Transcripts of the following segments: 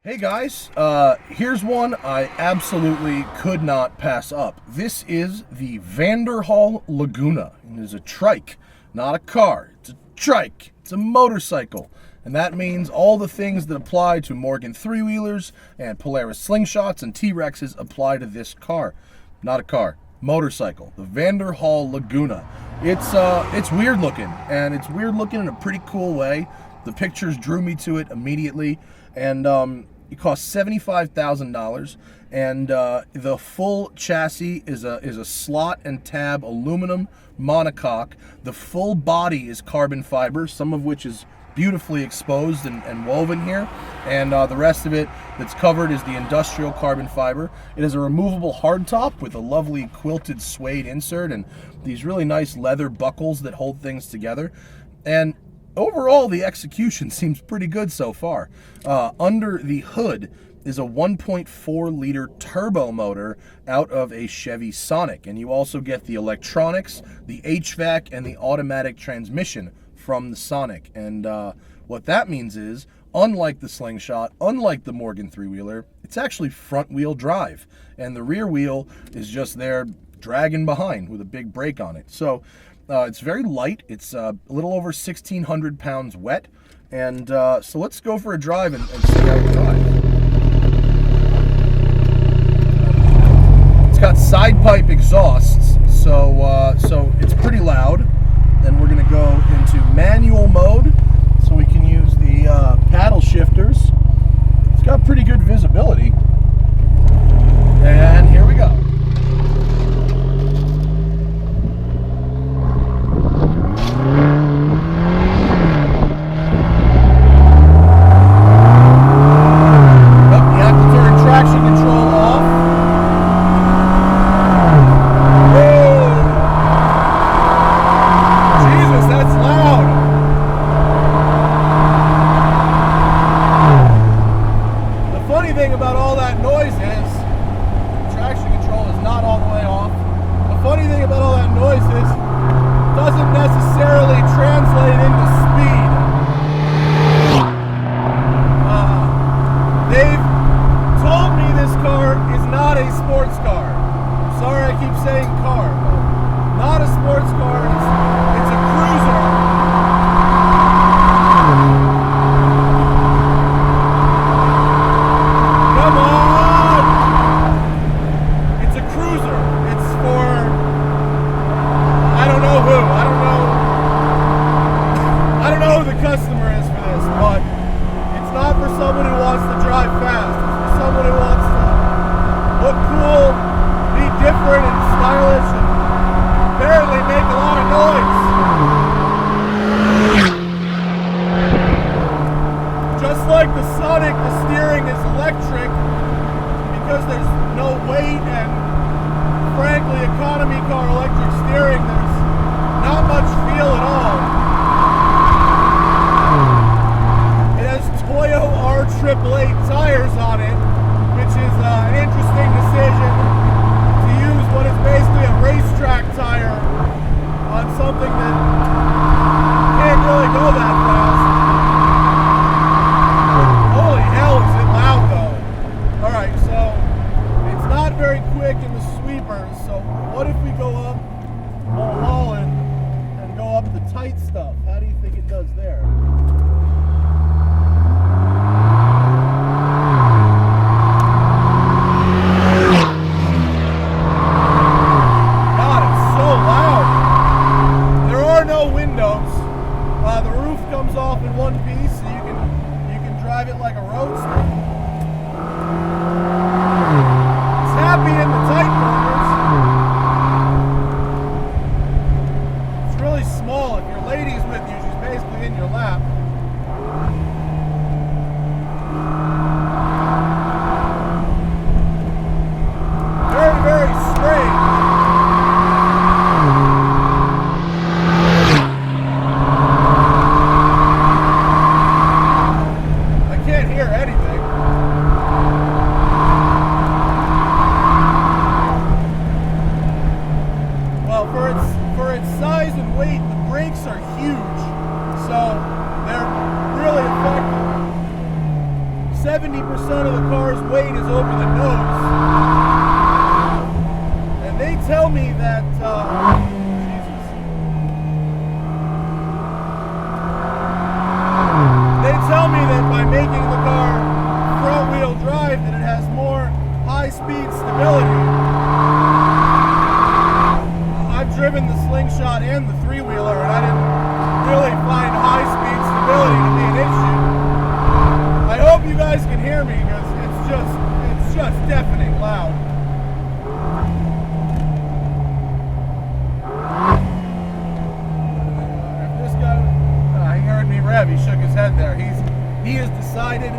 Hey guys, here's one I absolutely could not pass up. This is the Vanderhall Laguna. It is a trike, not a car. It's a trike. It's a motorcycle. And that means all the things that apply to Morgan three-wheelers and Polaris slingshots and T-Rexes apply to this car. Not a car. Motorcycle. The Vanderhall Laguna. It's weird looking, and it's weird looking in a pretty cool way. The pictures drew me to it immediately, and it costs $75,000, and the full chassis is a slot and tab aluminum monocoque. The full body is carbon fiber, some of which is beautifully exposed and woven here, and the rest of it that's covered is the industrial carbon fiber. It is a removable hardtop with a lovely quilted suede insert and these really nice leather buckles that hold things together. And overall, the execution seems pretty good so far. Under the hood is a 1.4 liter turbo motor out of a Chevy Sonic, and you also get the electronics, the HVAC, and the automatic transmission from the Sonic. And what that means is, unlike the Slingshot, unlike the Morgan three-wheeler, it's actually front-wheel drive, and the rear wheel is just there dragging behind with a big brake on it. So it's very light. It's a little over 1,600 pounds wet. And so let's go for a drive and see how it drives. It's got side pipe exhausts, so it's pretty loud. Then we're going to go into manual mode, so we can use the paddle shifters. It's got pretty good visibility. And here we go. Thing about all that noise is traction control is not all the way off. The funny thing about all that noise is it doesn't necessarily translate into speed. They've told me this car is not a sports car. I'm sorry I keep saying car, but not a sports car. It's a cruiser. Come on! It's a cruiser. It's for I don't know who. I don't know who the customer is for this, but it's not for someone who wants to drive fast. It's for someone who wants to look cool, be different and stylish, and apparently make a lot of noise. Just like the Sonic, the steering is electric because there's no weight, and frankly, economy car electric steering, there's not much feel at all. It has Toyo R888 tires on it, which is an interesting decision to use what is basically a racetrack tire on something that can't really go that fast. Holy hell, is it loud though. Alright, so it's not very quick in the sweepers, so what if we go up Mulholland and go up the tight stuff? How do you think it does there? God, it's so loud. There are no windows. The roof comes off in one piece, so you can drive it like a roadster. It's happy in the tight corners. It's really small. If your lady's with you, she's basically in your lap. Very, very strange. I can't hear anything. Well, for its size and weight, the brakes are huge, so they're really effective. 70% of the car's weight is over the nose. And they tell me that, Jesus. They tell me that by making the car front-wheel drive that it has more high-speed stability. I've driven the Slingshot and the three-wheeler, and I didn't really find high-speed stability to be an issue. I hope you guys can hear me because it's just deafening loud. This guy, he heard me rev. He shook his head there. He has decided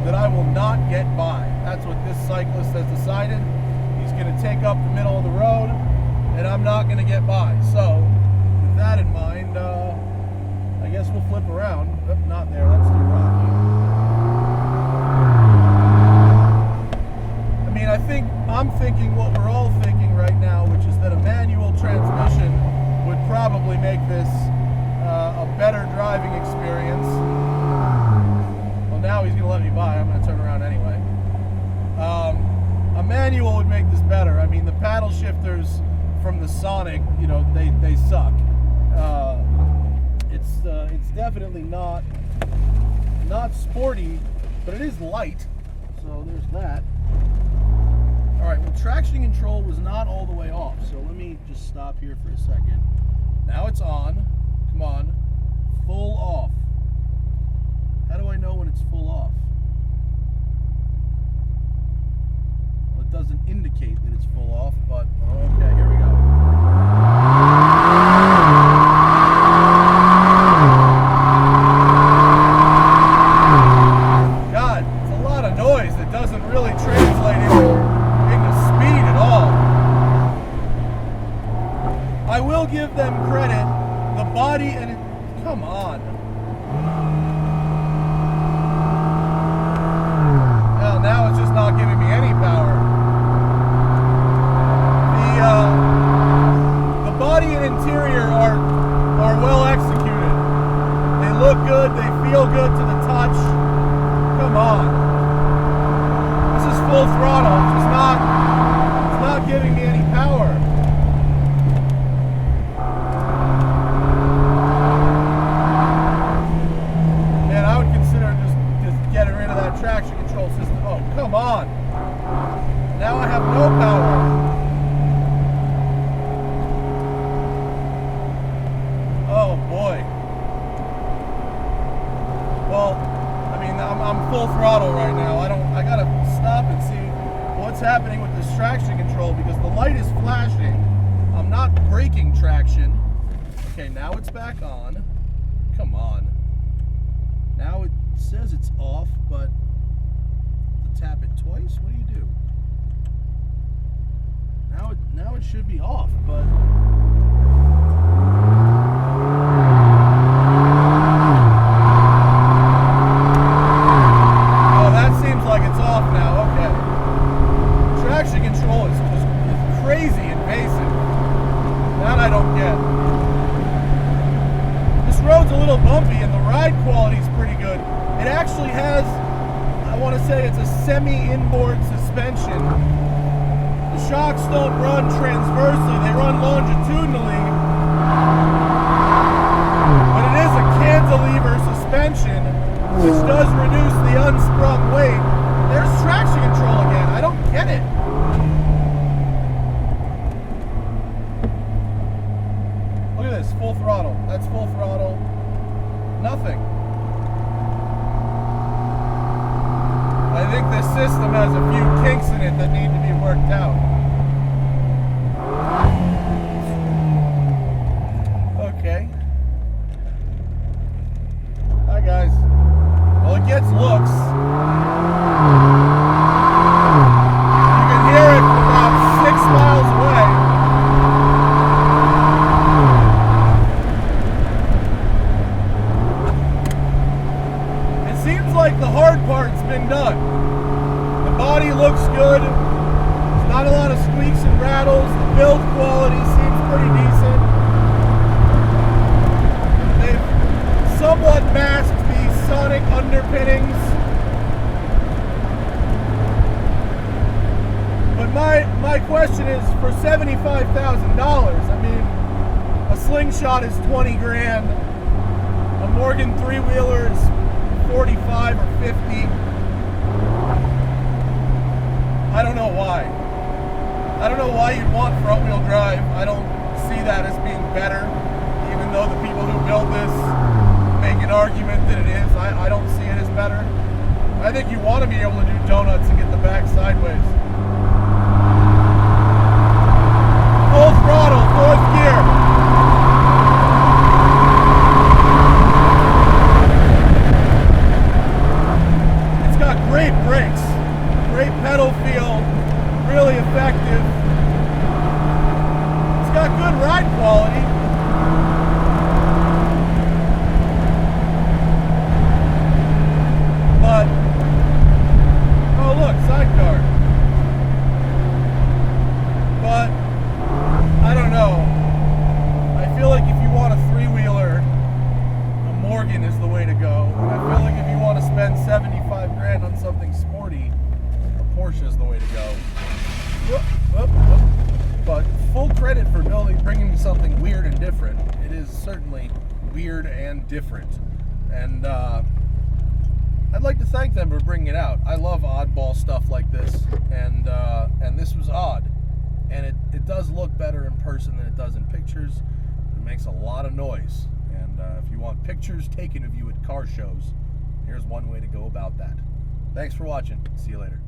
that I will not get by. That's what this cyclist has decided. He's going to take up the middle of the road, and I'm not going to get by. So, with that in mind, I guess we'll flip around. Oh, not there. That's too rocky. I mean, I'm thinking what we're all thinking right now, which is that a manual transmission would probably make this a better driving experience. Well, now he's going to let me by. I'm going to turn around anyway. A manual would make this better. I mean, the paddle shifters from the Sonic, you know, they suck. It's definitely not sporty, but it is light. So there's that. All right, well, traction control was not all the way off, so let me just stop here for a second. Now it's on. Come on. Full off. How do I know when it's full off? Well, it doesn't indicate that it's full off, but okay, here we go. God, it's a lot of noise that doesn't really translate into speed at all. I will give them credit. The body and it, come on. Well, now it's just not giving me any power. The body and interior are well executed. They look good. They feel good to the touch. Come on. This is full throttle. It's not giving me any power. Man, I would consider just getting rid of that traction control system. Oh, come on. Now I have no power. Oh boy. Well, I mean, I'm full throttle right now. I gotta stop and see what's happening with this traction control because the light is flashing. I'm not braking traction. Okay, now it's back on. Come on. Now it says it's off, but to tap it twice, what do you do? Now it should be off, but oh, that seems like it's off now. Okay. Traction control is just crazy invasive. That I don't get. This road's a little bumpy and the ride quality is pretty good. It actually has, I want to say it's a semi-inboard suspension. The shocks don't run transversely, they run longitudinally. But it is a cantilever suspension, which does reduce the unsprung weight. There's traction control again. I don't get it. Look at this, full throttle. That's full throttle. Nothing. I think this system has a few kinks in it that need to be worked out. Okay. Hi guys. Well, it gets looks. You can hear it from about 6 miles away. It seems like the hard part's been done. The body looks good. There's not a lot of squeaks and rattles. The build quality seems pretty decent. They've somewhat masked the Sonic underpinnings. question is, for $75,000, I mean, a slingshot is 20 grand. A Morgan three-wheeler is 45 or 50. I don't know why. I don't know why you'd want front-wheel drive. I don't see that as being better, even though the people who built this make an argument that it is. I don't see it as better. I think you want to be able to do donuts and get the back sideways. Full throttle, fourth gear. It's got great brakes, great pedal feel, really effective. It's got good ride quality. But, oh look, sidecar. But, I don't know. I feel like if you want a three-wheeler, a Morgan is the way to go. And I feel like if you want to spend 75 grand on something sporty, a Porsche is the way to go. Whoop, whoop, whoop. But full credit for bringing something weird and different. It is certainly weird and different. And I'd like to thank them for bringing it out. I love oddball stuff like this, and this was odd. And it does look better in person than it does in pictures. It makes a lot of noise. And if you want pictures taken of you at car shows, here's one way to go about that. Thanks for watching. See you later.